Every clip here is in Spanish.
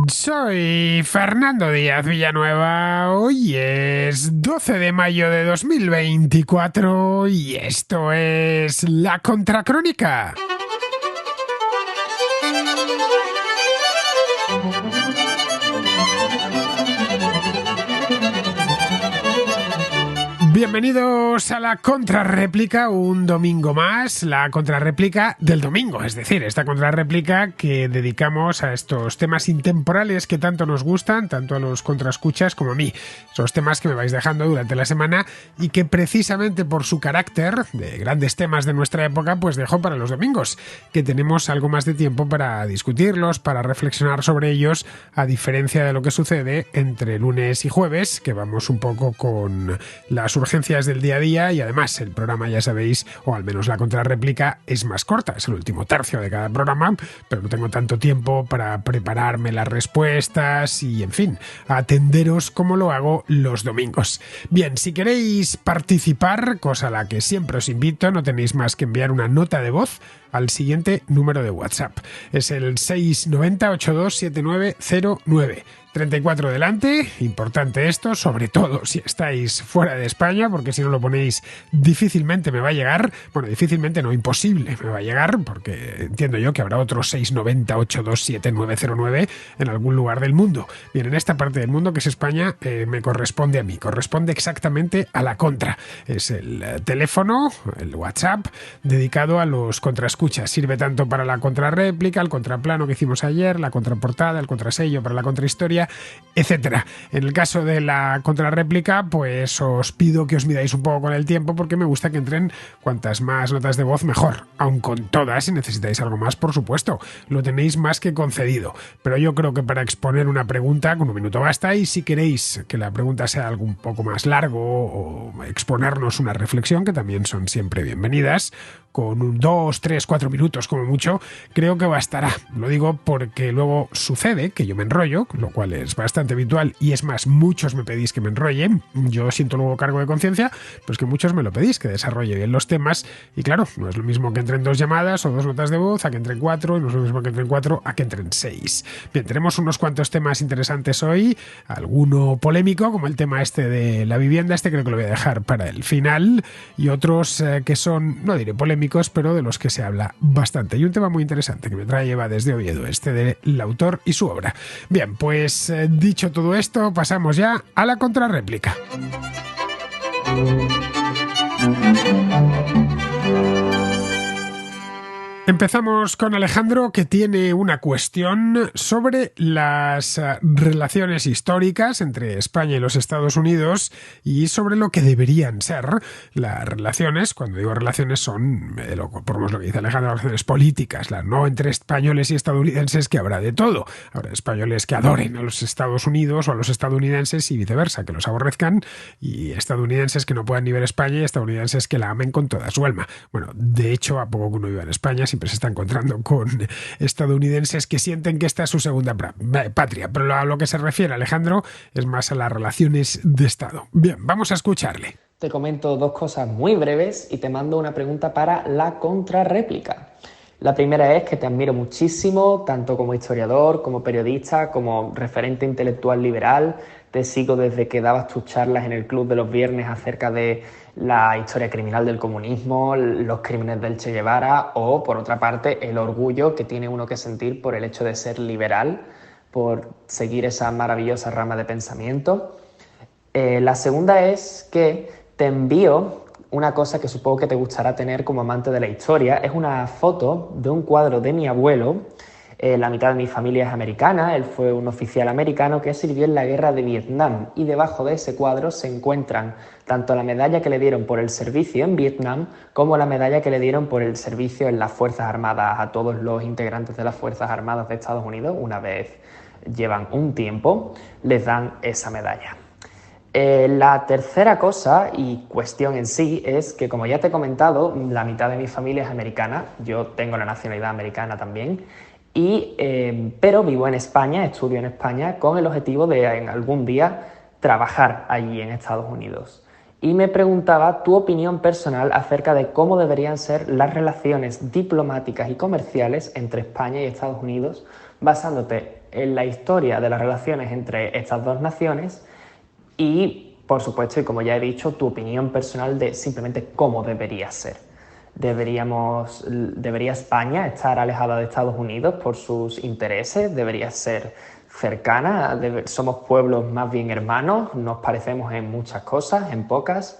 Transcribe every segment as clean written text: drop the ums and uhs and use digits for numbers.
Soy Fernando Díaz Villanueva, hoy es 12 de mayo de 2024 y esto es La Contracrónica. Bienvenidos a la contrarréplica, un domingo más, la contrarréplica del domingo, es decir, esta contrarréplica que dedicamos a estos temas intemporales que tanto nos gustan, tanto a los contraescuchas como a mí, esos temas que me vais dejando durante la semana y que precisamente por su carácter de grandes temas de nuestra época, pues dejo para los domingos, que tenemos algo más de tiempo para discutirlos, para reflexionar sobre ellos, a diferencia de lo que sucede entre lunes y jueves, que vamos un poco con las urgencias del día a día y además el programa, ya sabéis, o al menos la contrarréplica es más corta, es el último tercio de cada programa, pero no tengo tanto tiempo para prepararme las respuestas y, en fin, atenderos como lo hago los domingos. Bien, si queréis participar, cosa a la que siempre os invito, no tenéis más que enviar una nota de voz al siguiente número de WhatsApp. Es el 690 827909. 34 delante, importante esto, sobre todo si estáis fuera de España, porque si no lo ponéis difícilmente me va a llegar, bueno, difícilmente no, imposible me va a llegar, porque entiendo yo que habrá otros 690 827909 en algún lugar del mundo. Bien, en esta parte del mundo que es España, me corresponde a mí, corresponde exactamente a la contra. Es el teléfono, el WhatsApp, dedicado a los contraescuchas. Sirve tanto para la contrarréplica, el contraplano que hicimos ayer, la contraportada, el contrasello para la contrahistoria, etcétera. En el caso de la contrarréplica, pues os pido que os midáis un poco con el tiempo porque me gusta que entren cuantas más notas de voz mejor, aun con todas, si necesitáis algo más, por supuesto, lo tenéis más que concedido, pero yo creo que para exponer una pregunta con un minuto basta, y si queréis que la pregunta sea algo un poco más largo o exponernos una reflexión, que también son siempre bienvenidas, con 2, 3, 4 minutos como mucho, creo que bastará. Lo digo porque luego sucede que yo me enrollo, lo cual es bastante habitual, y es más, muchos me pedís que me enrolle. Yo siento luego cargo de conciencia, pues que muchos me lo pedís, que desarrolle bien los temas, y claro, no es lo mismo que entren 2 llamadas o 2 notas de voz a que entren 4, y no es lo mismo que entren 4 a que entren 6. Bien, tenemos unos cuantos temas interesantes hoy, alguno polémico, como el tema este de la vivienda, este creo que lo voy a dejar para el final, y otros que son, no diré polémicos, pero de los que se habla bastante. Y un tema muy interesante que me trae Eva desde Oviedo, este del autor y su obra. Bien, pues dicho todo esto, pasamos ya a la contrarréplica. Empezamos con Alejandro, que tiene una cuestión sobre las relaciones históricas entre España y los Estados Unidos y sobre lo que deberían ser las relaciones. Cuando digo relaciones son, por lo que dice Alejandro, relaciones políticas, no entre españoles y estadounidenses, que habrá de todo. Habrá españoles que adoren a los Estados Unidos o a los estadounidenses y viceversa, que los aborrezcan, y estadounidenses que no puedan ni ver España y estadounidenses que la amen con toda su alma. Bueno, de hecho, a poco que uno viva en España, siempre se está encontrando con estadounidenses que sienten que esta es su segunda patria, pero a lo que se refiere Alejandro es más a las relaciones de Estado. Bien, vamos a escucharle. Te comento 2 cosas muy breves y te mando una pregunta para la contrarréplica. La primera es que te admiro muchísimo, tanto como historiador, como periodista, como referente intelectual liberal. Te sigo desde que dabas tus charlas en el club de los viernes acerca de la historia criminal del comunismo, los crímenes del Che Guevara, o, por otra parte, el orgullo que tiene uno que sentir por el hecho de ser liberal, por seguir esa maravillosa rama de pensamiento. La segunda es que te envío una cosa que supongo que te gustará tener como amante de la historia. Es una foto de un cuadro de mi abuelo. La mitad de mi familia es americana, él fue un oficial americano que sirvió en la guerra de Vietnam, y debajo de ese cuadro se encuentran tanto la medalla que le dieron por el servicio en Vietnam como la medalla que le dieron por el servicio en las Fuerzas Armadas. A todos los integrantes de las Fuerzas Armadas de Estados Unidos, una vez llevan un tiempo, les dan esa medalla. La tercera cosa y cuestión en sí es que, como ya te he comentado, la mitad de mi familia es americana, yo tengo la nacionalidad americana también, pero vivo en España, estudio en España con el objetivo de en algún día trabajar allí en Estados Unidos. Y me preguntaba tu opinión personal acerca de cómo deberían ser las relaciones diplomáticas y comerciales entre España y Estados Unidos, basándote en la historia de las relaciones entre estas dos naciones y, por supuesto, y como ya he dicho, tu opinión personal de simplemente cómo debería ser. ¿Debería España estar alejada de Estados Unidos por sus intereses? ¿Debería ser cercana? ¿Somos pueblos más bien hermanos? ¿Nos parecemos en muchas cosas, en pocas?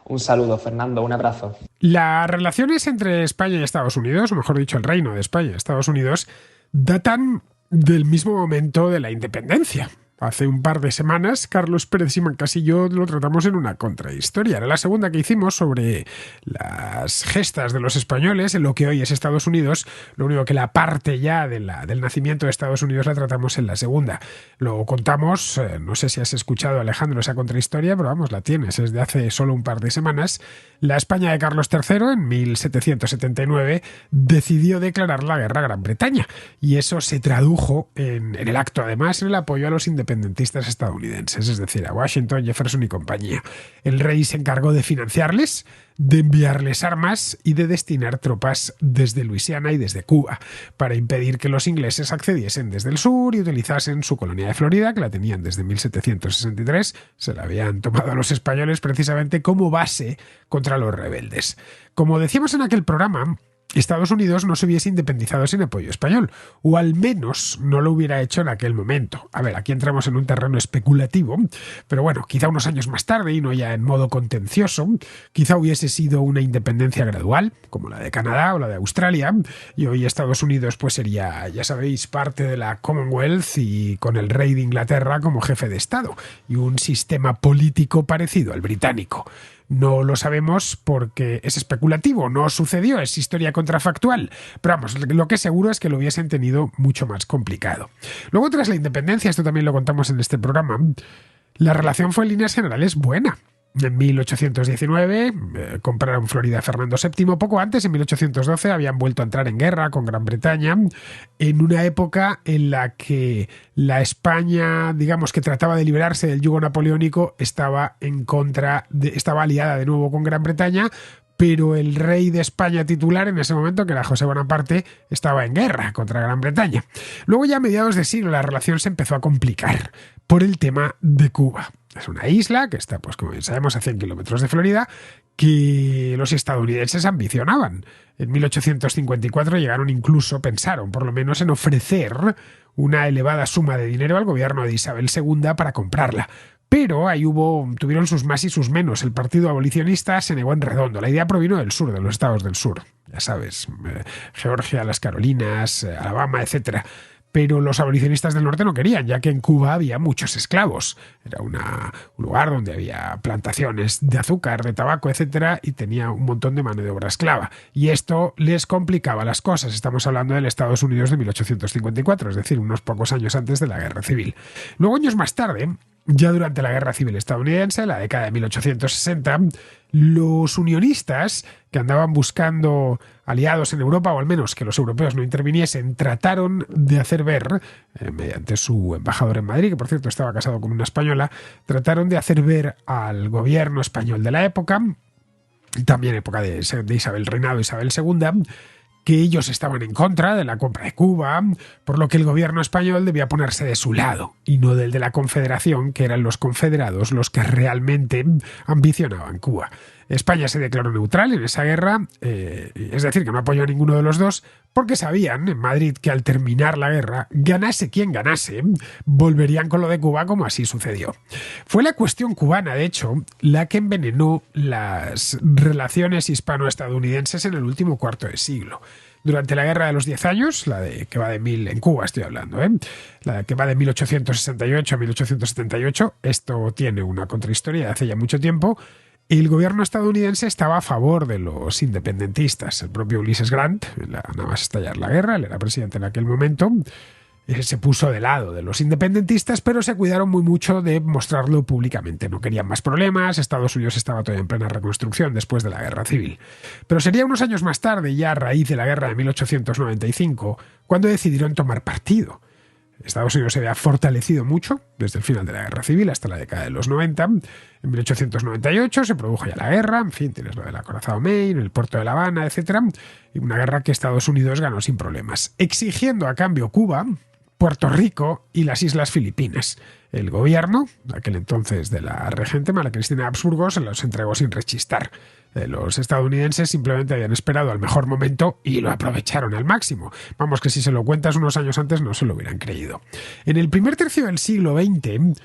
Un saludo, Fernando, un abrazo. Las relaciones entre España y Estados Unidos, o mejor dicho, el Reino de España y Estados Unidos, datan del mismo momento de la independencia. Hace un par de semanas, Carlos Pérez Simancas y yo lo tratamos en una contrahistoria. Era la segunda que hicimos sobre las gestas de los españoles en lo que hoy es Estados Unidos. Lo único que la parte ya del nacimiento de Estados Unidos la tratamos en la segunda. Lo contamos, no sé si has escuchado, Alejandro, esa contrahistoria, pero vamos, la tienes, es de hace solo un par de semanas. La España de Carlos III, en 1779, decidió declarar la guerra a Gran Bretaña. Y eso se tradujo en el acto, además, en el apoyo a los independentistas estadounidenses, es decir, a Washington, Jefferson y compañía. El rey se encargó de financiarles, de enviarles armas y de destinar tropas desde Luisiana y desde Cuba para impedir que los ingleses accediesen desde el sur y utilizasen su colonia de Florida, que la tenían desde 1763, se la habían tomado a los españoles precisamente como base contra los rebeldes. Como decíamos en aquel programa, Estados Unidos no se hubiese independizado sin apoyo español, o al menos no lo hubiera hecho en aquel momento. A ver, aquí entramos en un terreno especulativo, pero bueno, quizá unos años más tarde y no ya en modo contencioso, quizá hubiese sido una independencia gradual, como la de Canadá o la de Australia, y hoy Estados Unidos pues sería, ya sabéis, parte de la Commonwealth y con el rey de Inglaterra como jefe de Estado, y un sistema político parecido al británico. No lo sabemos porque es especulativo, no sucedió, es historia contrafactual. Pero vamos, lo que es seguro es que lo hubiesen tenido mucho más complicado. Luego, tras la independencia, esto también lo contamos en este programa, la relación fue en líneas generales buena. En 1819 compraron Florida a Fernando VII. Poco antes, en 1812, habían vuelto a entrar en guerra con Gran Bretaña, en una época en la que la España, digamos, que trataba de liberarse del yugo napoleónico, estaba aliada de nuevo con Gran Bretaña, pero el rey de España titular en ese momento, que era José Bonaparte, estaba en guerra contra Gran Bretaña. Luego, ya a mediados de siglo, la relación se empezó a complicar por el tema de Cuba. Es una isla que está, pues como bien sabemos, a 100 kilómetros de Florida, que los estadounidenses ambicionaban. En 1854 pensaron por lo menos en ofrecer una elevada suma de dinero al gobierno de Isabel II para comprarla. Pero ahí tuvieron sus más y sus menos. El partido abolicionista se negó en redondo. La idea provino del sur, de los estados del sur. Ya sabes, Georgia, las Carolinas, Alabama, etcétera. Pero los abolicionistas del norte no querían, ya que en Cuba había muchos esclavos. Era un lugar donde había plantaciones de azúcar, de tabaco, etcétera, y tenía un montón de mano de obra esclava. Y esto les complicaba las cosas. Estamos hablando del Estados Unidos de 1854, es decir, unos pocos años antes de la Guerra Civil. Luego, años más tarde, ya durante la Guerra Civil estadounidense, la década de 1860, los unionistas, que andaban buscando aliados en Europa, o al menos que los europeos no interviniesen, trataron de hacer ver, mediante su embajador en Madrid, que por cierto estaba casado con una española, trataron de hacer ver al gobierno español de la época, también época de Isabel, reinado de Isabel II, que ellos estaban en contra de la compra de Cuba, por lo que el gobierno español debía ponerse de su lado y no del de la Confederación, que eran los confederados los que realmente ambicionaban Cuba. España se declaró neutral en esa guerra, es decir, que no apoyó a ninguno de los dos, porque sabían en Madrid que al terminar la guerra, ganase quien ganase, volverían con lo de Cuba, como así sucedió. Fue la cuestión cubana, de hecho, la que envenenó las relaciones hispano-estadounidenses en el último cuarto de siglo. Durante la Guerra de los 10 años, en Cuba estoy hablando, la que va de 1868 a 1878, esto tiene una contrahistoria de hace ya mucho tiempo. El gobierno estadounidense estaba a favor de los independentistas. El propio Ulysses Grant, nada más estallar la guerra, él era presidente en aquel momento, se puso de lado de los independentistas, pero se cuidaron muy mucho de mostrarlo públicamente. No querían más problemas, Estados Unidos estaba todavía en plena reconstrucción después de la Guerra Civil. Pero sería unos años más tarde, ya a raíz de la guerra de 1895, cuando decidieron tomar partido. Estados Unidos se había fortalecido mucho desde el final de la Guerra Civil hasta la década de los 90. En 1898 se produjo ya la guerra, en fin, tienes lo del acorazado Maine, el puerto de La Habana, etc. Y una guerra que Estados Unidos ganó sin problemas, exigiendo a cambio Cuba Puerto Rico y las Islas Filipinas. El gobierno, aquel entonces de la regente María Cristina Habsburgo, se los entregó sin rechistar. Los estadounidenses simplemente habían esperado al mejor momento y lo aprovecharon al máximo. Vamos, que si se lo cuentas unos años antes no se lo hubieran creído. En el primer tercio del siglo XX,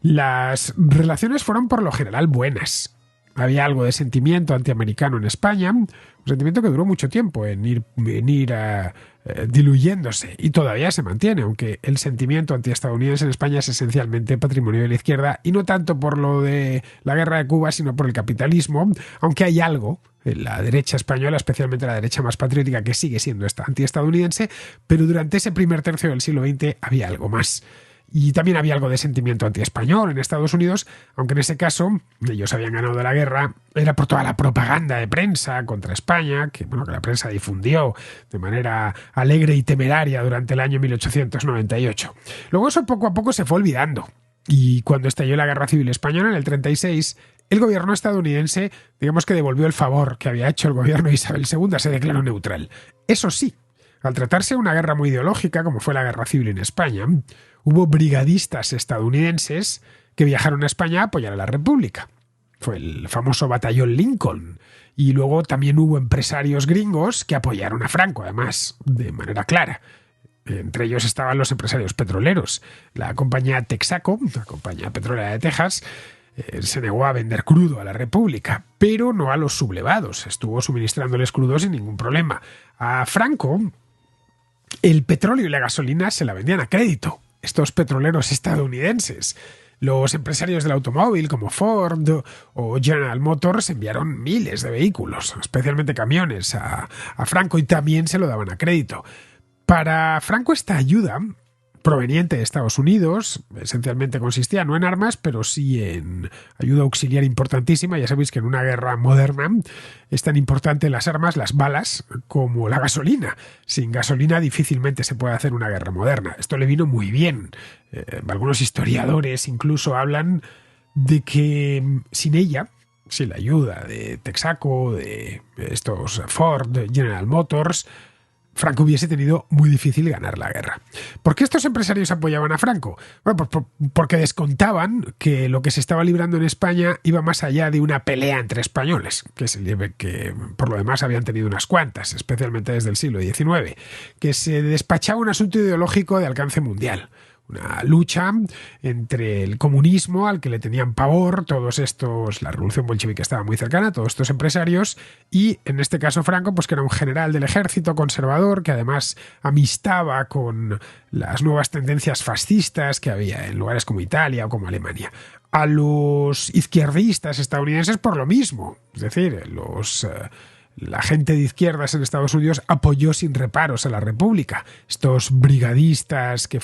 las relaciones fueron por lo general buenas. Había algo de sentimiento antiamericano en España, un sentimiento que duró mucho tiempo en ir diluyéndose y todavía se mantiene, aunque el sentimiento antiestadounidense en España es esencialmente patrimonio de la izquierda y no tanto por lo de la guerra de Cuba, sino por el capitalismo, aunque hay algo en la derecha española, especialmente la derecha más patriótica, que sigue siendo antiestadounidense, pero durante ese primer tercio del siglo XX había algo más. Y también había algo de sentimiento antiespañol en Estados Unidos, aunque en ese caso ellos habían ganado la guerra, era por toda la propaganda de prensa contra España, que la prensa difundió de manera alegre y temeraria durante el año 1898. Luego eso poco a poco se fue olvidando. Y cuando estalló la Guerra Civil Española en el 36, el gobierno estadounidense, digamos que devolvió el favor que había hecho el gobierno de Isabel II, se declaró neutral. Eso sí, al tratarse de una guerra muy ideológica, como fue la Guerra Civil en España, hubo brigadistas estadounidenses que viajaron a España a apoyar a la República. Fue el famoso batallón Lincoln. Y luego también hubo empresarios gringos que apoyaron a Franco, además, de manera clara. Entre ellos estaban los empresarios petroleros. La compañía Texaco, la compañía petrolera de Texas, se negó a vender crudo a la República, pero no a los sublevados. Estuvo suministrándoles crudo sin ningún problema. A Franco, el petróleo y la gasolina se la vendían a crédito. Estos petroleros estadounidenses. Los empresarios del automóvil como Ford o General Motors enviaron miles de vehículos, especialmente camiones, a Franco y también se lo daban a crédito. Para Franco esta ayuda, proveniente de Estados Unidos, esencialmente consistía no en armas, pero sí en ayuda auxiliar importantísima. Ya sabéis que en una guerra moderna es tan importante las armas, las balas, como la gasolina. Sin gasolina difícilmente se puede hacer una guerra moderna. Esto le vino muy bien. Algunos historiadores incluso hablan de que sin ella, sin la ayuda de Texaco, de estos Ford, General Motors, Franco hubiese tenido muy difícil ganar la guerra. ¿Por qué estos empresarios apoyaban a Franco? Bueno, porque descontaban que lo que se estaba librando en España iba más allá de una pelea entre españoles, que por lo demás habían tenido unas cuantas, especialmente desde el siglo XIX, que se despachaba un asunto ideológico de alcance mundial. Una lucha entre el comunismo, al que le tenían pavor todos estos, la revolución bolchevique estaba muy cercana, todos estos empresarios, y en este caso Franco, pues que era un general del ejército conservador, que además amistaba con las nuevas tendencias fascistas que había en lugares como Italia o como Alemania. A los izquierdistas estadounidenses por lo mismo, es decir, la gente de izquierdas en Estados Unidos apoyó sin reparos a la República. Estos brigadistas que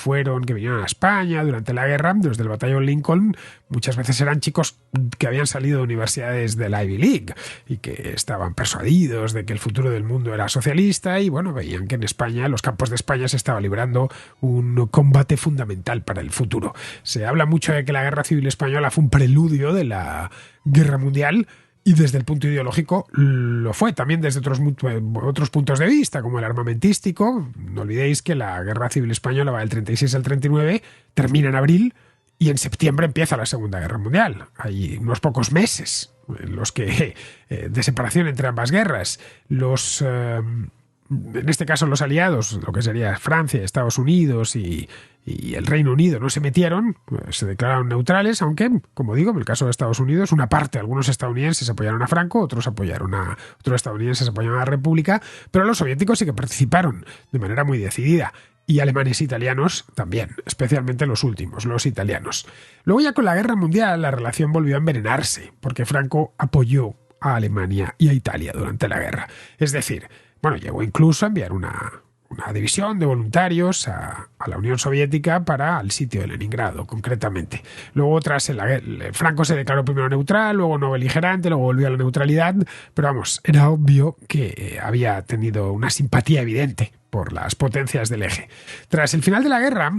vinieron a España durante la guerra, desde el batallón Lincoln, muchas veces eran chicos que habían salido de universidades de la Ivy League y que estaban persuadidos de que el futuro del mundo era socialista y veían que en España, en los campos de España, se estaba librando un combate fundamental para el futuro. Se habla mucho de que la Guerra Civil Española fue un preludio de la Guerra Mundial. Y desde el punto ideológico lo fue, también desde otros puntos de vista, como el armamentístico. No olvidéis que la Guerra Civil Española va del 36 al 39, termina en abril y en septiembre empieza la Segunda Guerra Mundial. Hay unos pocos meses en los que de separación entre ambas guerras. En este caso los aliados, lo que sería Francia, Estados Unidos y el Reino Unido no se metieron, se declararon neutrales, aunque, como digo, en el caso de Estados Unidos, una parte, algunos estadounidenses apoyaron a Franco, otros estadounidenses apoyaron a la República, pero los soviéticos sí que participaron de manera muy decidida. Y alemanes e italianos también, especialmente los últimos, los italianos. Luego ya con la Guerra Mundial la relación volvió a envenenarse, porque Franco apoyó a Alemania y a Italia durante la guerra. Es decir, llegó incluso a enviar una división de voluntarios a la Unión Soviética para el sitio de Leningrado, concretamente. Luego, Franco se declaró primero neutral, luego no beligerante, luego volvió a la neutralidad, pero era obvio que había tenido una simpatía evidente por las potencias del eje. Tras el final de la guerra,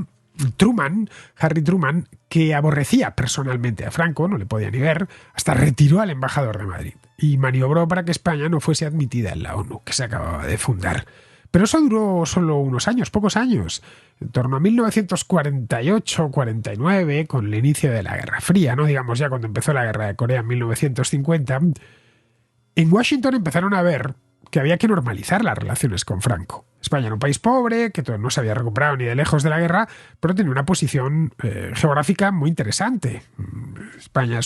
Harry Truman, que aborrecía personalmente a Franco, no le podía ni ver, hasta retiró al embajador de Madrid y maniobró para que España no fuese admitida en la ONU, que se acababa de fundar. Pero eso duró solo unos años, pocos años. En torno a 1948-49, con el inicio de la Guerra Fría, ¿no? Digamos ya cuando empezó la Guerra de Corea en 1950, en Washington empezaron a ver que había que normalizar las relaciones con Franco. España era un país pobre, que no se había recuperado ni de lejos de la guerra, pero tenía una posición geográfica muy interesante. España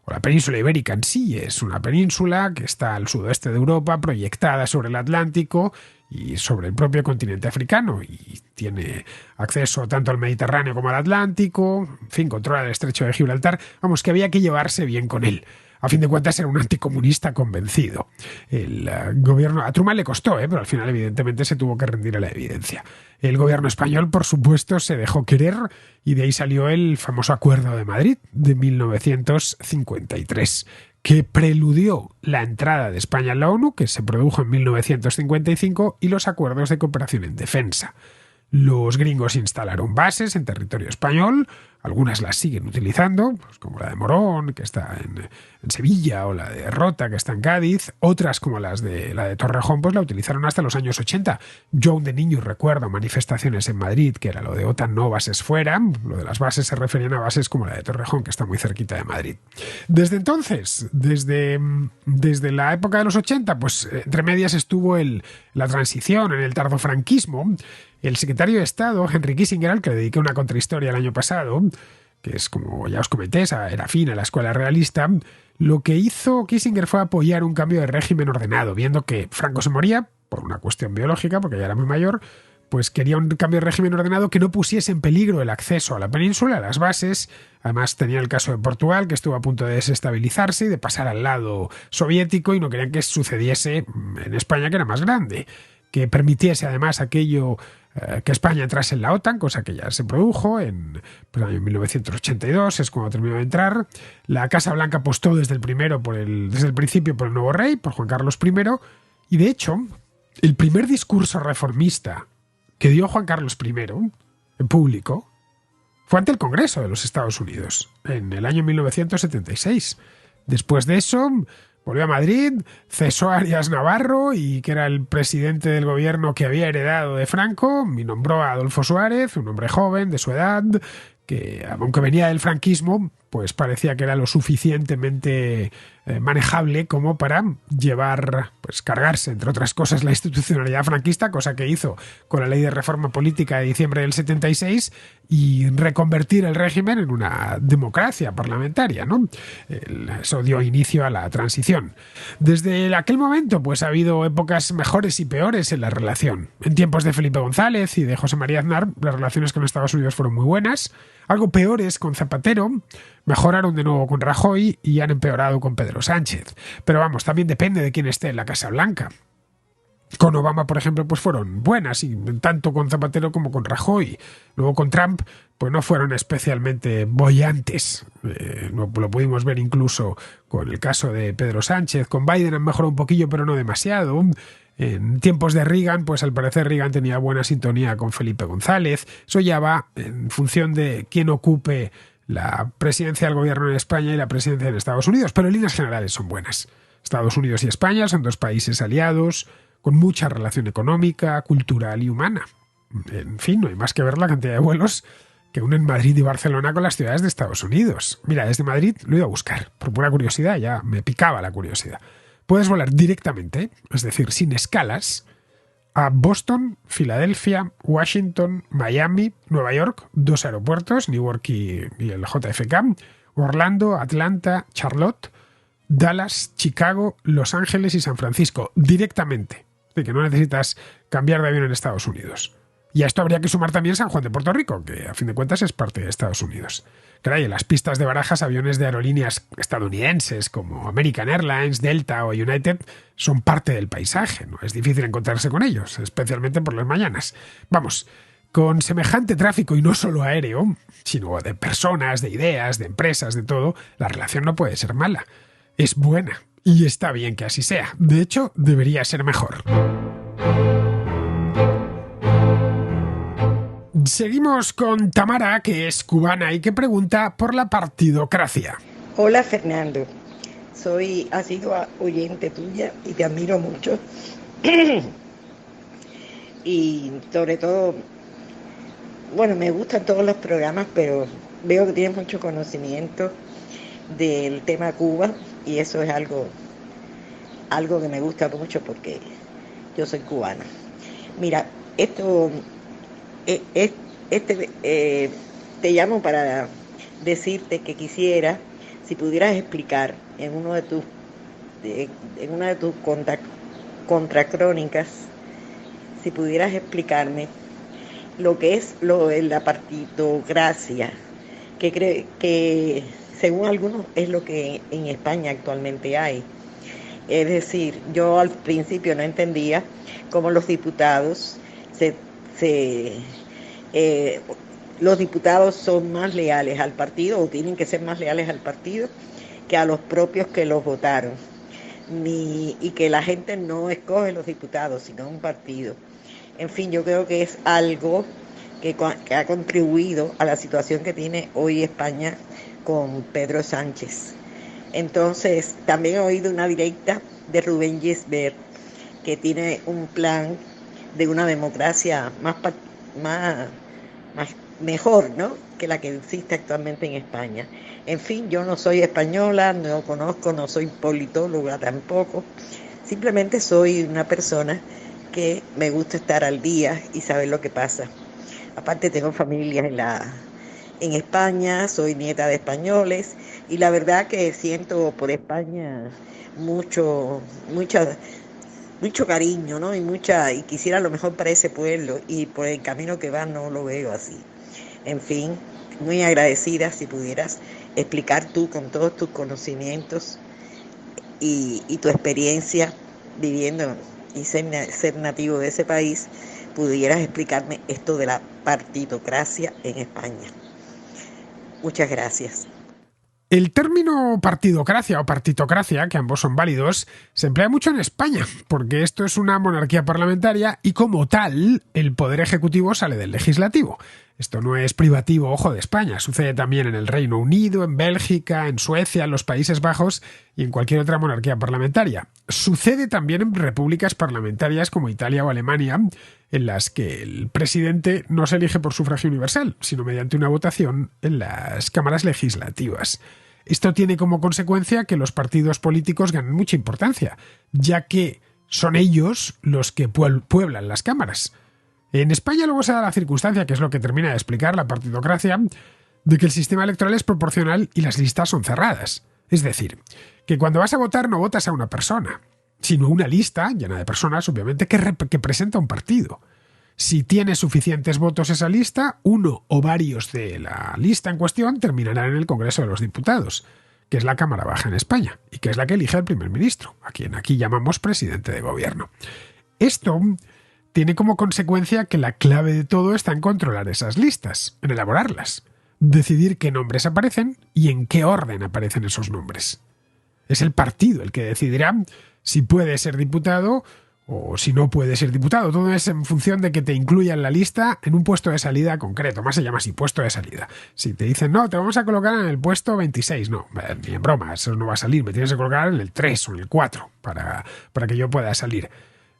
o la península ibérica en sí, es una península que está al sudoeste de Europa, proyectada sobre el Atlántico y sobre el propio continente africano, y tiene acceso tanto al Mediterráneo como al Atlántico, en fin, controla el estrecho de Gibraltar. Vamos, que había que llevarse bien con él. A fin de cuentas era un anticomunista convencido. El gobierno a Truman le costó, pero al final evidentemente se tuvo que rendir a la evidencia. El gobierno español, por supuesto, se dejó querer y de ahí salió el famoso Acuerdo de Madrid de 1953, que preludió la entrada de España en la ONU, que se produjo en 1955, y los acuerdos de cooperación en defensa. Los gringos instalaron bases en territorio español, algunas las siguen utilizando, pues como la de Morón, que está en Sevilla, o la de Rota, que está en Cádiz. Otras, como la de Torrejón, pues la utilizaron hasta los años 80. Yo aún de niño recuerdo manifestaciones en Madrid, que era lo de OTAN no bases fuera. Lo de las bases se referían a bases como la de Torrejón, que está muy cerquita de Madrid. Desde entonces, desde la época de los 80, pues entre medias estuvo la transición en el tardofranquismo. El secretario de Estado, Henry Kissinger, al que le dediqué una contrahistoria el año pasado, que es, como ya os comenté, era afín a la escuela realista, lo que hizo Kissinger fue apoyar un cambio de régimen ordenado, viendo que Franco se moría por una cuestión biológica, porque ya era muy mayor, pues quería un cambio de régimen ordenado que no pusiese en peligro el acceso a la península, a las bases. Además tenía el caso de Portugal, que estuvo a punto de desestabilizarse y de pasar al lado soviético, y no querían que sucediese en España, que era más grande, que permitiese además aquello, que España entrase en la OTAN, cosa que ya se produjo en el año 1982, es cuando terminó de entrar. La Casa Blanca apostó desde el principio por el nuevo rey, por Juan Carlos I, y de hecho, el primer discurso reformista que dio Juan Carlos I en público fue ante el Congreso de los Estados Unidos, en el año 1976. Después de eso, volvió a Madrid, cesó a Arias Navarro, y que era el presidente del gobierno que había heredado de Franco, y nombró a Adolfo Suárez, un hombre joven de su edad, que aunque venía del franquismo, pues parecía que era lo suficientemente manejable como para cargarse, entre otras cosas, la institucionalidad franquista, cosa que hizo con la Ley de Reforma Política de diciembre del 76, y reconvertir el régimen en una democracia parlamentaria, ¿no? Eso dio inicio a la transición. Desde aquel momento, pues ha habido épocas mejores y peores en la relación. En tiempos de Felipe González y de José María Aznar, las relaciones con Estados Unidos fueron muy buenas. Algo peores con Zapatero, mejoraron de nuevo con Rajoy y han empeorado con Pedro Sánchez. Pero vamos, también depende de quién esté en la Casa Blanca. Con Obama, por ejemplo, pues fueron buenas, y tanto con Zapatero como con Rajoy. Luego con Trump, pues no fueron especialmente bollantes. Lo pudimos ver incluso con el caso de Pedro Sánchez. Con Biden han mejorado un poquillo, pero no demasiado. En tiempos de Reagan, pues al parecer Reagan tenía buena sintonía con Felipe González. Eso ya va en función de quién ocupe la presidencia del gobierno en España y la presidencia en Estados Unidos, pero en líneas generales son buenas. Estados Unidos y España son dos países aliados, con mucha relación económica, cultural y humana. En fin, no hay más que ver la cantidad de vuelos que unen Madrid y Barcelona con las ciudades de Estados Unidos. Mira, desde Madrid lo he ido a buscar, por pura curiosidad, ya me picaba la curiosidad. Puedes volar directamente, es decir, sin escalas, a Boston, Filadelfia, Washington, Miami, Nueva York, 2 aeropuertos, Newark y el JFK, Orlando, Atlanta, Charlotte, Dallas, Chicago, Los Ángeles y San Francisco, directamente. Así que no necesitas cambiar de avión en Estados Unidos. Y a esto habría que sumar también San Juan de Puerto Rico, que a fin de cuentas es parte de Estados Unidos. Claro, y en las pistas de Barajas, aviones de aerolíneas estadounidenses como American Airlines, Delta o United son parte del paisaje. No es difícil encontrarse con ellos, especialmente por las mañanas. Vamos, con semejante tráfico, y no solo aéreo, sino de personas, de ideas, de empresas, de todo, la relación no puede ser mala. Es buena, y está bien que así sea. De hecho, debería ser mejor. Seguimos con Tamara, que es cubana y que pregunta por la partidocracia. Hola Fernando, soy asidua oyente tuya y te admiro mucho. y sobre todo, bueno, me gustan todos los programas, pero veo que tienes mucho conocimiento del tema Cuba y eso es algo que me gusta mucho porque yo soy cubana. Mira, esto, es, te llamo para decirte que quisiera, si pudieras explicar en una de tus contracrónicas, si pudieras explicarme lo que es la partitocracia, que según algunos es lo que en España actualmente hay. Es decir, yo al principio no entendía cómo los diputados los diputados son más leales al partido o tienen que ser más leales al partido que a los propios que los votaron. Y que la gente no escoge los diputados, sino un partido. En fin, yo creo que es algo que ha contribuido a la situación que tiene hoy España con Pedro Sánchez. Entonces, también he oído una directa de Rubén Gisbert, que tiene un plan de una democracia mejor, ¿no?, que la que existe actualmente en España. En fin, yo no soy española, no conozco, no soy politóloga tampoco. Simplemente soy una persona que me gusta estar al día y saber lo que pasa. Aparte tengo familia en España, soy nieta de españoles y la verdad que siento por España mucho cariño, ¿no? Y quisiera lo mejor para ese pueblo y por el camino que va no lo veo así. En fin, muy agradecida si pudieras explicar tú con todos tus conocimientos y tu experiencia viviendo y ser nativo de ese país, pudieras explicarme esto de la partitocracia en España. Muchas gracias. El término partidocracia o partitocracia, que ambos son válidos, se emplea mucho en España, porque esto es una monarquía parlamentaria y como tal, el poder ejecutivo sale del legislativo. Esto no es privativo, ojo, de España. Sucede también en el Reino Unido, en Bélgica, en Suecia, en los Países Bajos y en cualquier otra monarquía parlamentaria. Sucede también en repúblicas parlamentarias como Italia o Alemania, en las que el presidente no se elige por sufragio universal, sino mediante una votación en las cámaras legislativas. Esto tiene como consecuencia que los partidos políticos ganen mucha importancia, ya que son ellos los que pueblan las cámaras. En España luego se da la circunstancia, que es lo que termina de explicar la partidocracia, de que el sistema electoral es proporcional y las listas son cerradas. Es decir, que cuando vas a votar no votas a una persona, sino una lista llena de personas, obviamente, que presenta un partido. Si tiene suficientes votos esa lista, uno o varios de la lista en cuestión terminarán en el Congreso de los Diputados, que es la Cámara Baja en España, y que es la que elige al primer ministro, a quien aquí llamamos presidente de gobierno. Esto tiene como consecuencia que la clave de todo está en controlar esas listas, en elaborarlas, decidir qué nombres aparecen y en qué orden aparecen esos nombres. Es el partido el que decidirá si puede ser diputado o si no puede ser diputado. Todo es en función de que te incluyan en la lista en un puesto de salida concreto. Más se llama así, puesto de salida. Si te dicen, no, te vamos a colocar en el puesto 26, no, ni en broma, eso no va a salir. Me tienes que colocar en el 3 o en el 4 para que yo pueda salir.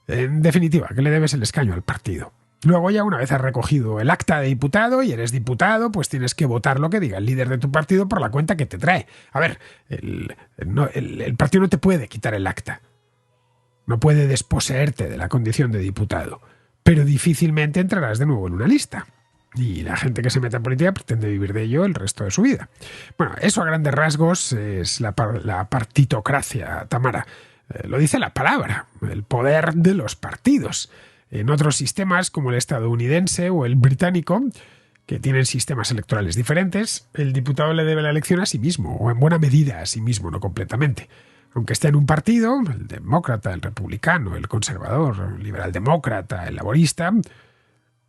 En definitiva, que le debes el escaño al partido. Luego ya una vez has recogido el acta de diputado y eres diputado, pues tienes que votar lo que diga el líder de tu partido por la cuenta que te trae. A ver, el partido no te puede quitar el acta. No puede desposeerte de la condición de diputado. Pero difícilmente entrarás de nuevo en una lista. Y la gente que se mete en política pretende vivir de ello el resto de su vida. Bueno, eso a grandes rasgos es la partitocracia, Tamara. Lo dice la palabra, el poder de los partidos. En otros sistemas, como el estadounidense o el británico, que tienen sistemas electorales diferentes, el diputado le debe la elección a sí mismo, o en buena medida a sí mismo, no completamente. Aunque esté en un partido, el demócrata, el republicano, el conservador, el liberal-demócrata, el laborista,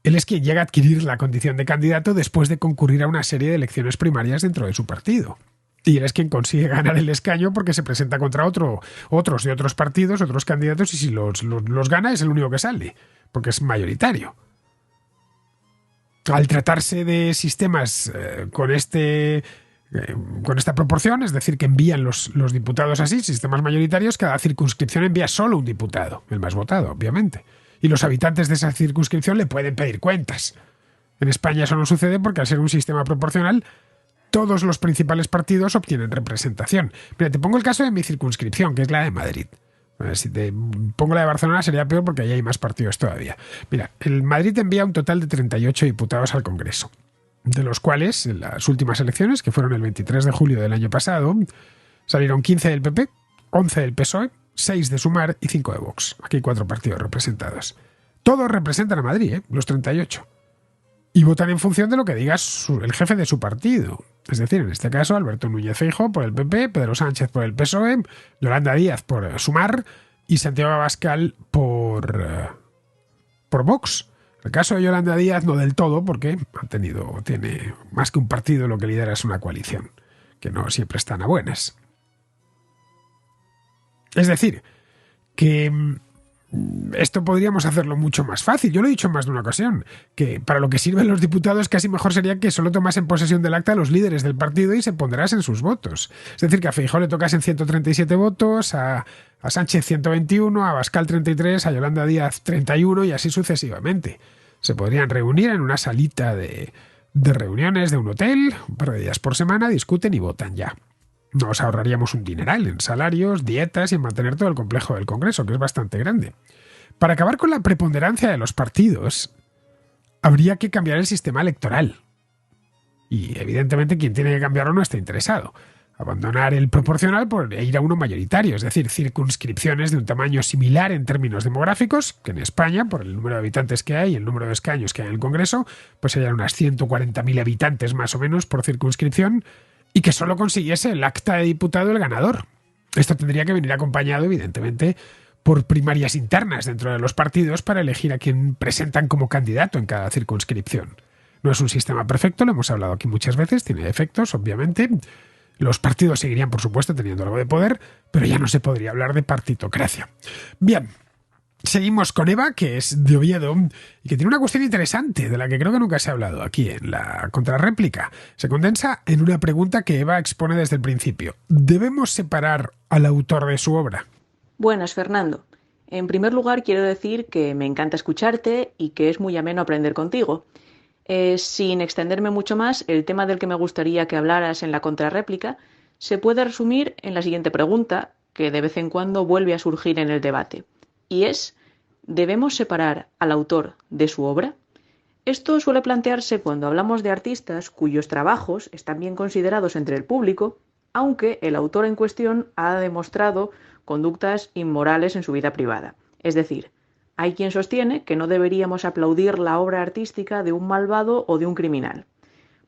él es quien llega a adquirir la condición de candidato después de concurrir a una serie de elecciones primarias dentro de su partido. Y él es quien consigue ganar el escaño porque se presenta contra otros de otros partidos, otros candidatos, y si los gana es el único que sale, porque es mayoritario. Al tratarse de sistemas con esta proporción, es decir, que envían los diputados así, sistemas mayoritarios, cada circunscripción envía solo un diputado, el más votado, obviamente. Y los habitantes de esa circunscripción le pueden pedir cuentas. En España eso no sucede porque al ser un sistema proporcional, todos los principales partidos obtienen representación. Mira, te pongo el caso de mi circunscripción, que es la de Madrid. Si te pongo la de Barcelona sería peor porque ahí hay más partidos todavía. Mira, el Madrid envía un total de 38 diputados al Congreso, de los cuales en las últimas elecciones, que fueron el 23 de julio del año pasado, salieron 15 del PP, 11 del PSOE, 6 de Sumar y 5 de Vox. Aquí hay 4 partidos representados. Todos representan a Madrid, los 38. Y votan en función de lo que diga el jefe de su partido. Es decir, en este caso, Alberto Núñez Feijóo por el PP, Pedro Sánchez por el PSOE, Yolanda Díaz por Sumar y Santiago Abascal por Vox. El caso de Yolanda Díaz no del todo, porque tiene más que un partido, lo que lidera es una coalición, que no siempre están a buenas. Es decir, que esto podríamos hacerlo mucho más fácil. Yo lo he dicho en más de una ocasión, que para lo que sirven los diputados casi mejor sería que solo tomasen posesión del acta los líderes del partido y se ponderasen sus votos. Es decir, que a Feijóo le tocasen 137 votos, a Sánchez 121, a Abascal 33, a Yolanda Díaz 31 y así sucesivamente. Se podrían reunir en una salita de reuniones de un hotel, un par de días por semana, discuten y votan ya. Nos ahorraríamos un dineral en salarios, dietas y en mantener todo el complejo del Congreso, que es bastante grande. Para acabar con la preponderancia de los partidos, habría que cambiar el sistema electoral. Y evidentemente quien tiene que cambiarlo no está interesado. Abandonar el proporcional por ir a uno mayoritario, es decir, circunscripciones de un tamaño similar en términos demográficos, que en España, por el número de habitantes que hay y el número de escaños que hay en el Congreso, pues serían unas 140.000 habitantes más o menos por circunscripción, y que solo consiguiese el acta de diputado el ganador. Esto tendría que venir acompañado, evidentemente, por primarias internas dentro de los partidos para elegir a quien presentan como candidato en cada circunscripción. No es un sistema perfecto, lo hemos hablado aquí muchas veces, tiene defectos, obviamente. Los partidos seguirían, por supuesto, teniendo algo de poder, pero ya no se podría hablar de partitocracia. Bien. Seguimos con Eva, que es de Oviedo, y que tiene una cuestión interesante, de la que creo que nunca se ha hablado aquí en la contrarréplica. Se condensa en una pregunta que Eva expone desde el principio. ¿Debemos separar al autor de su obra? Buenas, Fernando. En primer lugar, quiero decir que me encanta escucharte y que es muy ameno aprender contigo. Sin extenderme mucho más, el tema del que me gustaría que hablaras en la contrarréplica se puede resumir en la siguiente pregunta, que de vez en cuando vuelve a surgir en el debate. Y es, ¿debemos separar al autor de su obra? Esto suele plantearse cuando hablamos de artistas cuyos trabajos están bien considerados entre el público, aunque el autor en cuestión ha demostrado conductas inmorales en su vida privada. Es decir, hay quien sostiene que no deberíamos aplaudir la obra artística de un malvado o de un criminal.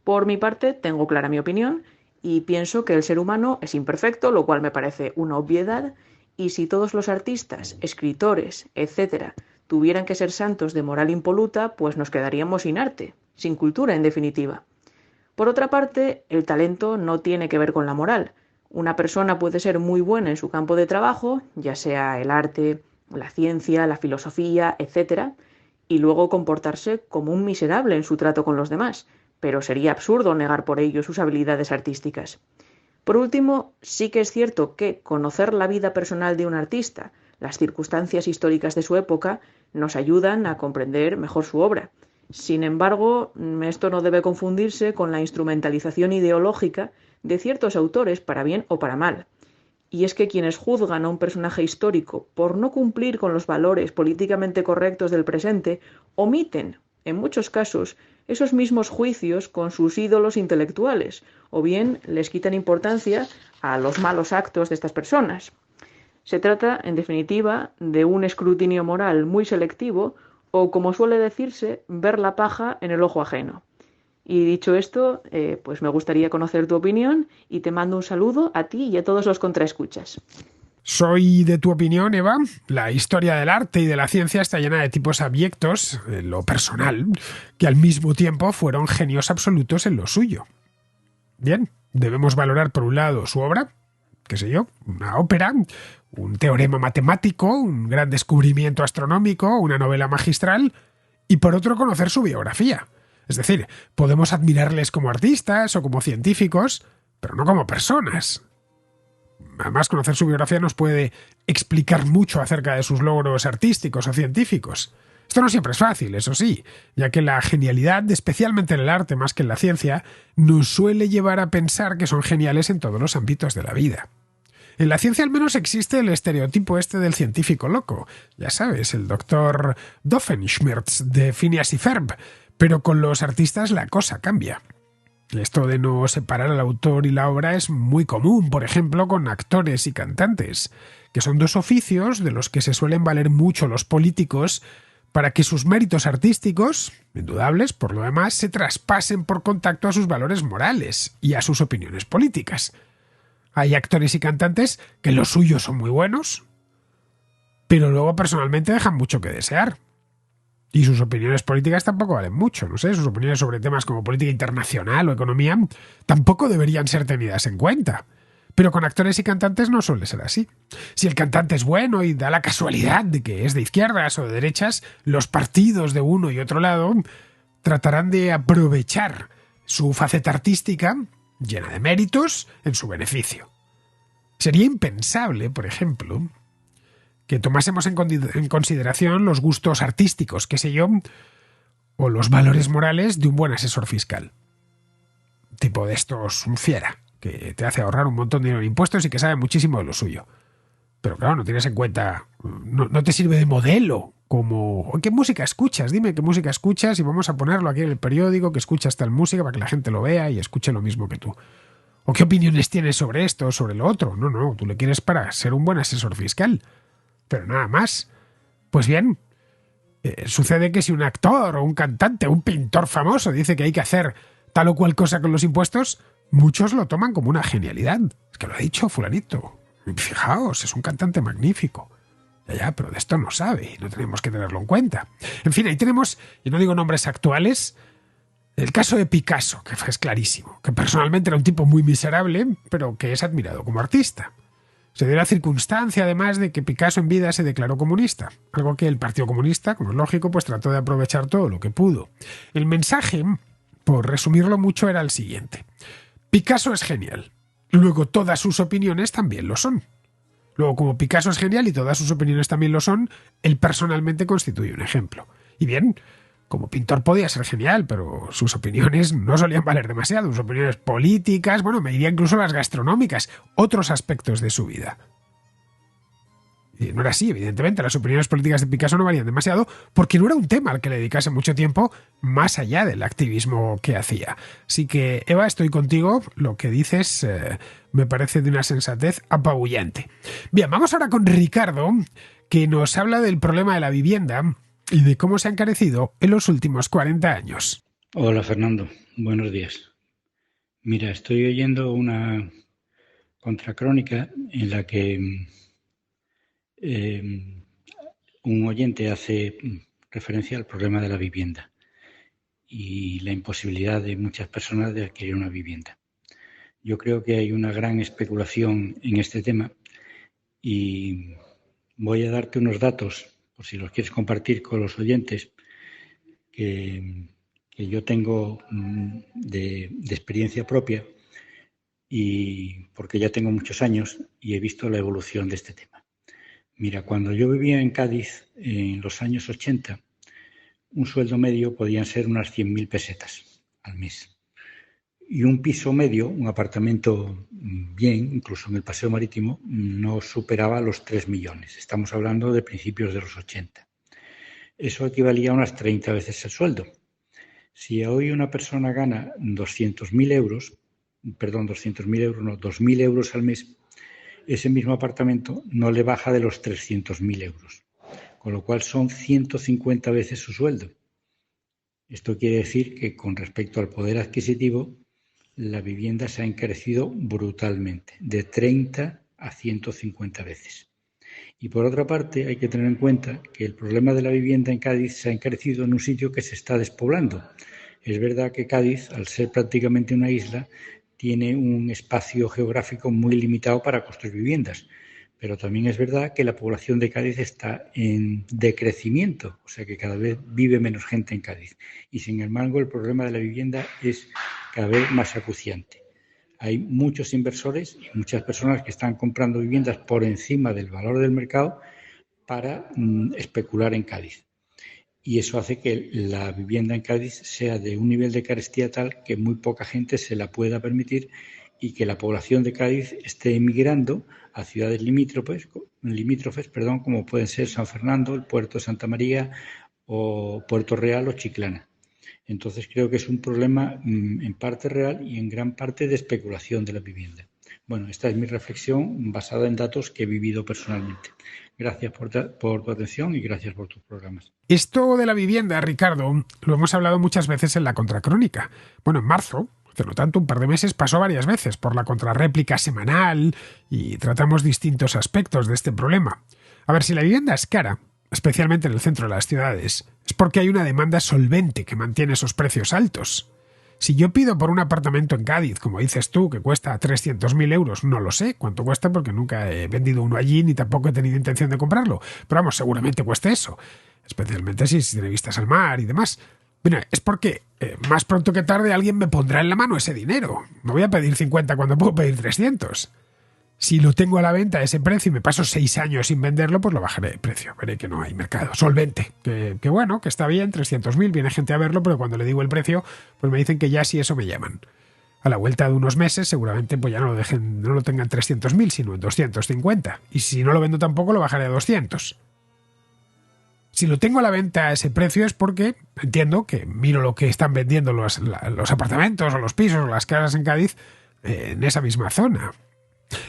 Por mi parte, tengo clara mi opinión y pienso que el ser humano es imperfecto, lo cual me parece una obviedad. Y si todos los artistas, escritores, etc., tuvieran que ser santos de moral impoluta, pues nos quedaríamos sin arte, sin cultura en definitiva. Por otra parte, el talento no tiene que ver con la moral. Una persona puede ser muy buena en su campo de trabajo, ya sea el arte, la ciencia, la filosofía, etc., y luego comportarse como un miserable en su trato con los demás, pero sería absurdo negar por ello sus habilidades artísticas. Por último, sí que es cierto que conocer la vida personal de un artista, las circunstancias históricas de su época, nos ayudan a comprender mejor su obra. Sin embargo, esto no debe confundirse con la instrumentalización ideológica de ciertos autores para bien o para mal. Y es que quienes juzgan a un personaje histórico por no cumplir con los valores políticamente correctos del presente, omiten, en muchos casos, esos mismos juicios con sus ídolos intelectuales, o bien les quitan importancia a los malos actos de estas personas. Se trata, en definitiva, de un escrutinio moral muy selectivo o, como suele decirse, ver la paja en el ojo ajeno. Y dicho esto, pues me gustaría conocer tu opinión y te mando un saludo a ti y a todos los contraescuchas. Soy de tu opinión, Eva. La historia del arte y de la ciencia está llena de tipos abyectos, en lo personal, que al mismo tiempo fueron genios absolutos en lo suyo. Bien, debemos valorar por un lado su obra, qué sé yo, una ópera, un teorema matemático, un gran descubrimiento astronómico, una novela magistral, y por otro conocer su biografía. Es decir, podemos admirarles como artistas o como científicos, pero no como personas. Además, conocer su biografía nos puede explicar mucho acerca de sus logros artísticos o científicos. Esto no siempre es fácil, eso sí, ya que la genialidad, especialmente en el arte más que en la ciencia, nos suele llevar a pensar que son geniales en todos los ámbitos de la vida. En la ciencia al menos existe el estereotipo este del científico loco, ya sabes, el doctor Doofenshmirtz de Phineas y Ferb, pero con los artistas la cosa cambia. Esto de no separar al autor y la obra es muy común, por ejemplo, con actores y cantantes, que son dos oficios de los que se suelen valer mucho los políticos para que sus méritos artísticos, indudables por lo demás, se traspasen por contacto a sus valores morales y a sus opiniones políticas. Hay actores y cantantes que los suyos son muy buenos, pero luego personalmente dejan mucho que desear. Y sus opiniones políticas tampoco valen mucho, no sé, sus opiniones sobre temas como política internacional o economía tampoco deberían ser tenidas en cuenta. Pero con actores y cantantes no suele ser así. Si el cantante es bueno y da la casualidad de que es de izquierdas o de derechas, los partidos de uno y otro lado tratarán de aprovechar su faceta artística, llena de méritos, en su beneficio. Sería impensable, por ejemplo, que tomásemos en consideración los gustos artísticos, qué sé yo, o los valores morales de un buen asesor fiscal. Tipo de estos, un fiera, que te hace ahorrar un montón de dinero en impuestos y que sabe muchísimo de lo suyo. Pero claro, no tienes en cuenta, no te sirve de modelo, como, ¿qué música escuchas? Dime qué música escuchas y vamos a ponerlo aquí en el periódico, que escuchas tal música para que la gente lo vea y escuche lo mismo que tú. ¿O qué opiniones tienes sobre esto o sobre lo otro? No, tú le quieres para ser un buen asesor fiscal. Pero nada más. Pues bien, sucede que si un actor o un cantante o un pintor famoso dice que hay que hacer tal o cual cosa con los impuestos, muchos lo toman como una genialidad. Es que lo ha dicho fulanito. Fijaos, es un cantante magnífico. Ya, pero de esto no sabe y no tenemos que tenerlo en cuenta. En fin, ahí tenemos, y no digo nombres actuales, el caso de Picasso, que es clarísimo, que personalmente era un tipo muy miserable, pero que es admirado como artista. Se dio la circunstancia, además, de que Picasso en vida se declaró comunista, algo que el Partido Comunista, como es lógico, pues trató de aprovechar todo lo que pudo. El mensaje, por resumirlo mucho, era el siguiente. Picasso es genial. Luego todas sus opiniones también lo son. Luego, como Picasso es genial y todas sus opiniones también lo son, él personalmente constituye un ejemplo. Y bien, como pintor podía ser genial, pero sus opiniones no solían valer demasiado. Sus opiniones políticas, bueno, me diría incluso las gastronómicas, otros aspectos de su vida. Y no era así, evidentemente. Las opiniones políticas de Picasso no valían demasiado porque no era un tema al que le dedicase mucho tiempo más allá del activismo que hacía. Así que, Eva, estoy contigo. Lo que dices me parece de una sensatez apabullante. Bien, vamos ahora con Ricardo, que nos habla del problema de la vivienda y de cómo se ha encarecido en los últimos 40 años. Hola, Fernando. Buenos días. Mira, estoy oyendo una contracrónica en la que un oyente hace referencia al problema de la vivienda y la imposibilidad de muchas personas de adquirir una vivienda. Yo creo que hay una gran especulación en este tema y voy a darte unos datos, por si los quieres compartir con los oyentes, que yo tengo de experiencia propia y porque ya tengo muchos años y he visto la evolución de este tema. Mira, cuando yo vivía en Cádiz en los años 80, un sueldo medio podían ser unas 100.000 pesetas al mes. Y un piso medio, un apartamento bien, incluso en el Paseo Marítimo, no superaba los 3 millones. Estamos hablando de principios de los 80. Eso equivalía a unas 30 veces el sueldo. Si hoy una persona gana 2.000 euros al mes, ese mismo apartamento no le baja de los 300.000 euros, con lo cual son 150 veces su sueldo. Esto quiere decir que con respecto al poder adquisitivo, la vivienda se ha encarecido brutalmente, de 30 a 150 veces. Y por otra parte, hay que tener en cuenta que el problema de la vivienda en Cádiz se ha encarecido en un sitio que se está despoblando. Es verdad que Cádiz, al ser prácticamente una isla, tiene un espacio geográfico muy limitado para construir viviendas. Pero también es verdad que la población de Cádiz está en decrecimiento, o sea que cada vez vive menos gente en Cádiz. Y sin embargo, el problema de la vivienda es cada vez más acuciante. Hay muchos inversores y muchas personas que están comprando viviendas por encima del valor del mercado para especular en Cádiz. Y eso hace que la vivienda en Cádiz sea de un nivel de carestía tal que muy poca gente se la pueda permitir y que la población de Cádiz esté emigrando a ciudades limítrofes, como pueden ser San Fernando, el puerto de Santa María o Puerto Real o Chiclana. Entonces creo que es un problema en parte real y en gran parte de especulación de la vivienda. Bueno, esta es mi reflexión basada en datos que he vivido personalmente. Gracias por tu atención y gracias por tus programas. Esto de la vivienda, Ricardo, lo hemos hablado muchas veces en la Contracrónica. Bueno, en marzo, hace no tanto, un par de meses, pasó varias veces por la contrarréplica semanal y tratamos distintos aspectos de este problema. A ver, si la vivienda es cara, especialmente en el centro de las ciudades, es porque hay una demanda solvente que mantiene esos precios altos. Si yo pido por un apartamento en Cádiz, como dices tú, que cuesta 300.000 euros, no lo sé cuánto cuesta porque nunca he vendido uno allí ni tampoco he tenido intención de comprarlo, pero vamos, seguramente cueste eso, especialmente si tiene vistas al mar y demás. Bueno, es porque más pronto que tarde alguien me pondrá en la mano ese dinero. No voy a pedir 50 cuando puedo pedir 300. Si lo tengo a la venta a ese precio y me paso 6 años sin venderlo, pues lo bajaré de precio. Veré que no hay mercado solvente. Que bueno, que está bien, 300.000, viene gente a verlo, pero cuando le digo el precio, pues me dicen que ya si eso me llaman. A la vuelta de unos meses, seguramente pues ya no lo tengan 300.000, sino en 250. Y si no lo vendo tampoco, lo bajaré a 200. Si lo tengo a la venta a ese precio es porque entiendo que miro lo que están vendiendo los apartamentos o los pisos o las casas en Cádiz en esa misma zona.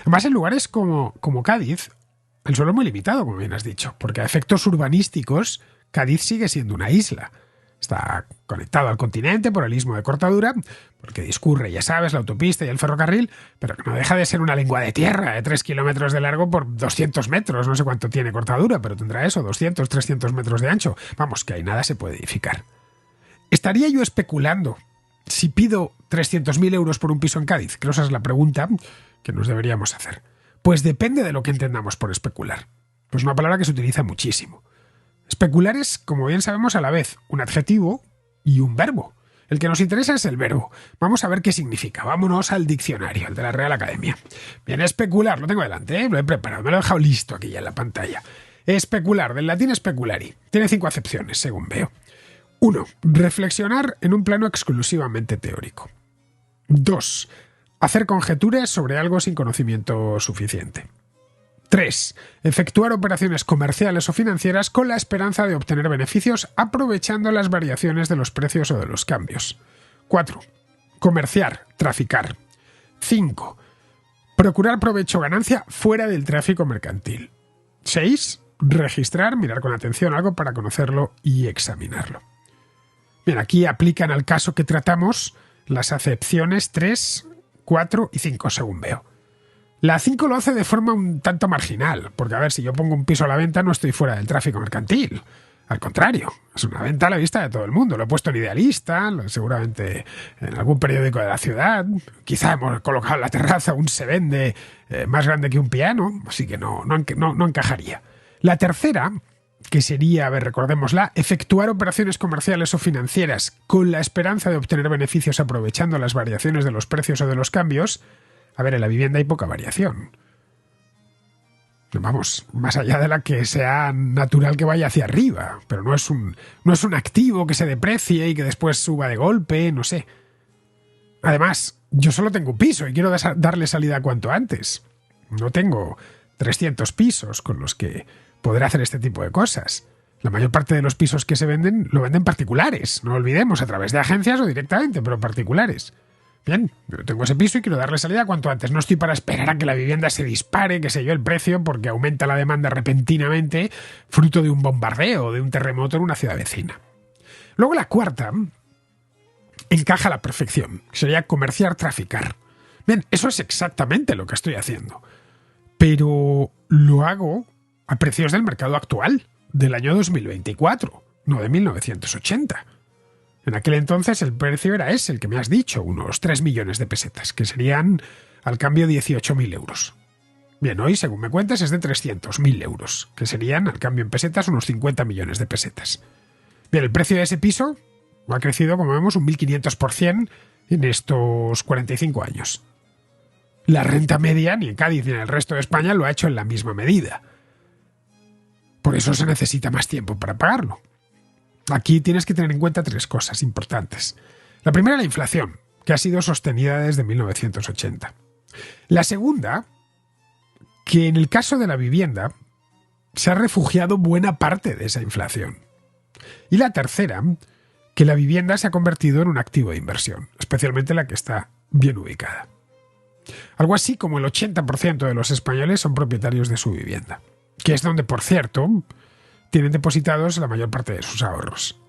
Además, en lugares como Cádiz, el suelo es muy limitado, como bien has dicho, porque a efectos urbanísticos, Cádiz sigue siendo una isla. Está conectado al continente por el istmo de Cortadura, porque discurre, ya sabes, la autopista y el ferrocarril, pero que no deja de ser una lengua de tierra de 3 kilómetros de largo por 200 metros. No sé cuánto tiene Cortadura, pero tendrá eso, 200, 300 metros de ancho. Vamos, que ahí nada se puede edificar. ¿Estaría yo especulando si pido 300.000 euros por un piso en Cádiz? Creo que esa es la pregunta que nos deberíamos hacer. Pues depende de lo que entendamos por especular. Pues una palabra que se utiliza muchísimo. Especular es, como bien sabemos, a la vez un adjetivo y un verbo. El que nos interesa es el verbo. Vamos a ver qué significa. Vámonos al diccionario, el de la Real Academia. Bien, especular, lo tengo delante, lo he preparado, me lo he dejado listo aquí ya en la pantalla. Especular, del latín speculari. Tiene 5 acepciones, según veo. 1. Reflexionar en un plano exclusivamente teórico. 2. Hacer conjeturas sobre algo sin conocimiento suficiente. 3. Efectuar operaciones comerciales o financieras con la esperanza de obtener beneficios aprovechando las variaciones de los precios o de los cambios. 4. Comerciar, traficar. 5. Procurar provecho o ganancia fuera del tráfico mercantil. 6. Registrar, mirar con atención algo para conocerlo y examinarlo. Bien, aquí aplican al caso que tratamos las acepciones 3, 4 y 5, según veo. La 5 lo hace de forma un tanto marginal, porque a ver, si yo pongo un piso a la venta no estoy fuera del tráfico mercantil. Al contrario, es una venta a la vista de todo el mundo. Lo he puesto en Idealista, seguramente en algún periódico de la ciudad. Quizá hemos colocado en la terraza un se vende más grande que un piano, así que no encajaría. La tercera, que sería, a ver, recordémosla, efectuar operaciones comerciales o financieras con la esperanza de obtener beneficios aprovechando las variaciones de los precios o de los cambios. A ver, en la vivienda hay poca variación. Vamos, más allá de la que sea natural que vaya hacia arriba, pero no es un activo que se deprecie y que después suba de golpe, no sé. Además, yo solo tengo un piso y quiero darle salida cuanto antes. No tengo 300 pisos con los que podré hacer este tipo de cosas. La mayor parte de los pisos que se venden lo venden particulares, no olvidemos, a través de agencias o directamente, pero particulares. Bien, yo tengo ese piso y quiero darle salida cuanto antes. No estoy para esperar a que la vivienda se dispare, que sé yo, el precio, porque aumenta la demanda repentinamente, fruto de un bombardeo o de un terremoto en una ciudad vecina. Luego la cuarta encaja a la perfección. Sería comerciar, traficar. Bien, eso es exactamente lo que estoy haciendo. Pero lo hago a precios del mercado actual, del año 2024, no de 1980. En aquel entonces el precio era ese, el que me has dicho, unos 3 millones de pesetas, que serían al cambio 18.000 euros. Bien, hoy, según me cuentas, es de 300.000 euros, que serían al cambio en pesetas unos 50 millones de pesetas. Bien, el precio de ese piso ha crecido, como vemos, un 1.500% en estos 45 años. la renta media ni en Cádiz ni en el resto de España lo ha hecho en la misma medida. Por eso se necesita más tiempo para pagarlo. Aquí tienes que tener en cuenta 3 cosas importantes. La primera, la inflación, que ha sido sostenida desde 1980. La segunda, que en el caso de la vivienda se ha refugiado buena parte de esa inflación. Y la tercera, que la vivienda se ha convertido en un activo de inversión, especialmente la que está bien ubicada. Algo así como el 80% de los españoles son propietarios de su vivienda, que es donde, por cierto, tienen depositados la mayor parte de sus ahorros.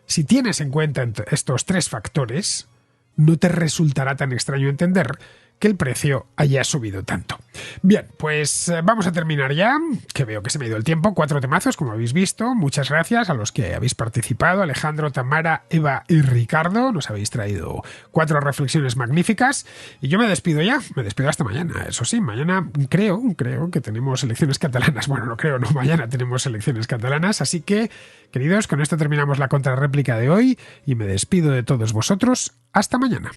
Si tienes en cuenta estos 3 factores, no te resultará tan extraño entender que el precio haya subido tanto. Bien, pues vamos a terminar ya, que veo que se me ha ido el tiempo. 4 temazos, como habéis visto. Muchas gracias a los que habéis participado. Alejandro, Tamara, Eva y Ricardo. Nos habéis traído 4 reflexiones magníficas. Y yo me despido ya. Me despido hasta mañana. Eso sí, mañana creo que tenemos elecciones catalanas. Bueno, no, mañana tenemos elecciones catalanas. Así que, queridos, con esto terminamos la contrarréplica de hoy y me despido de todos vosotros. Hasta mañana.